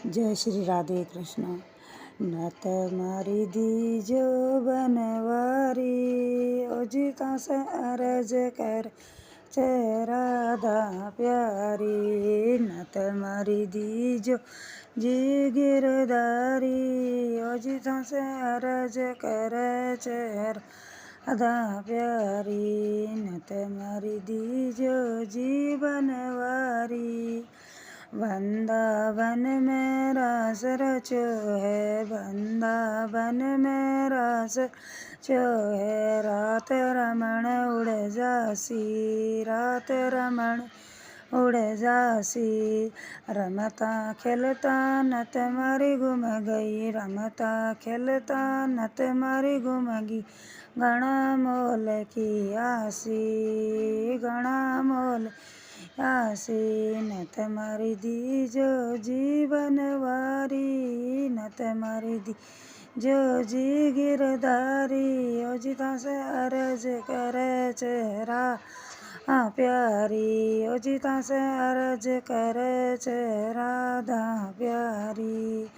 जय श्री राधे कृष्ण। नत मारी दीजो बनवारी ओजिता से अरज कर राधा प्यारी। नत मारी दीजो जी गिरधारी ओजिता से अरज कर राधा प्यारी। नत मारी दीजो जी बनवारी वृंदावन में रास रचो है, वृंदावन में रास रचो है। रात रमण उड़ जासी, रात रमण उड़ जासी। रमता खेलता नत मारी गुम गई, रमता खेलता नत मारी गुम गई। गणा मोल की आसी, गणा मोल आसी। नत मारी दीजो जीवन वारी, नत मारी दीजो जी गिरधारी ओजिता से अरज करे चेहरा प्यारी। ओजिता से अरज करे चेहरा प्यारी।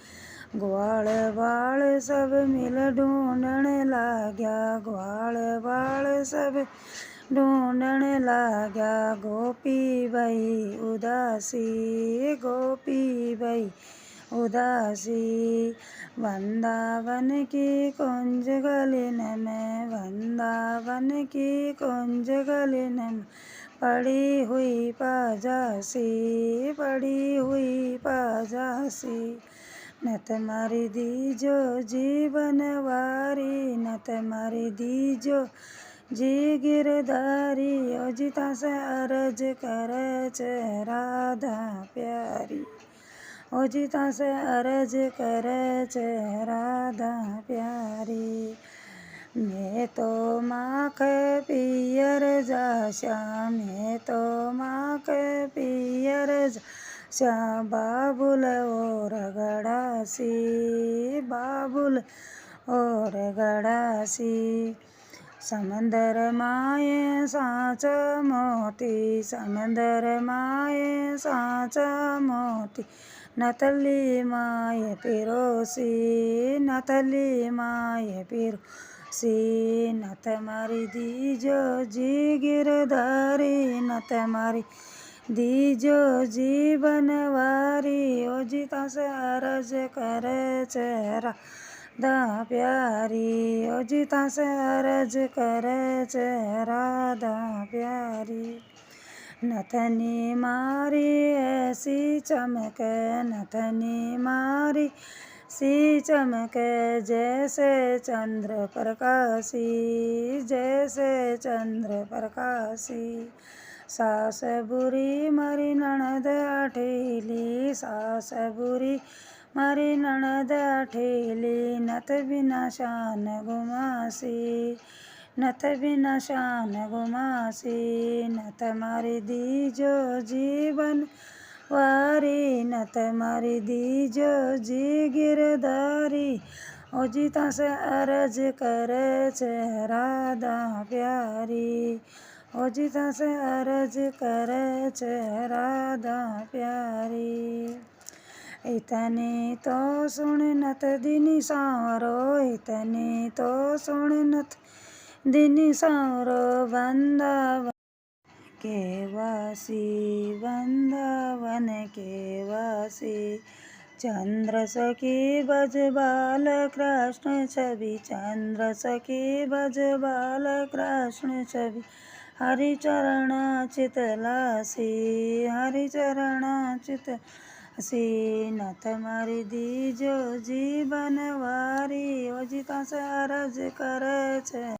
ग्वाल बाल सब मिल ढूंढण लाग्या, ग्वाल बाल सब ढूंढण लाग्या। गोपी बई उदासी, गोपी बई उदासी। वृंदावन की कुंज गलिन में, वृंदावन की कुंज गलिन में पड़ी हुई पाजासी, पड़ी हुई पाजासी। नत मारी दीजो जीवन वारी, नत मारी दीजो जी गिरधारी ओजिता से अरज करे राधा प्यारी। ओजिता से अरज करे राधा प्यारी। मैं तो माख पियर जाशा, मैं तो माख पियर जाशा। बाबुल और गड़ासी, बाबुल और गड़ासी। समंदर माए साचा मोती, समंदर माए साचा मोती। नतली माए पिरोसी, नतली माए पिरोसी। नत मारी दीजो जी गिरधारी, नत मारी दीजो जीवन वारी ओजिता से अरज करे चेहरा प्यारी। ओजिता से अरज करे राधा प्यारी। नथनी मारी ऐसी चमके, नथनी मारी सी चमके जैसे चंद्र प्रकाशी, जैसे चंद्र प्रकाशी। सास बुरी मारी ननद अठेली, सास बुरी मारी ननद अठेली। नत बिना शान गुमासी, नत बिना शान गुमासी। नत मारी दीजो जीवन वारी, नत मारी दीजो जी गिरधारी ओजिता से अरज करे राधा प्यारी। ओजिता से अरज करे राधा प्यारी। इतनी तो सुन नत दिनी सारो, इतनी तो सुन नत दिनी सारो। वृंदावन के वासी, वृंदावन के वासी। चंद्र सखी बज बाल कृष्ण छवि, चंद्र सखी बज बाल कृष्ण छवि। हरि चरण चितलासी, हरि चरण चितलासी। नत मारी दीजो जीवन वारी ओजिता से अरज करे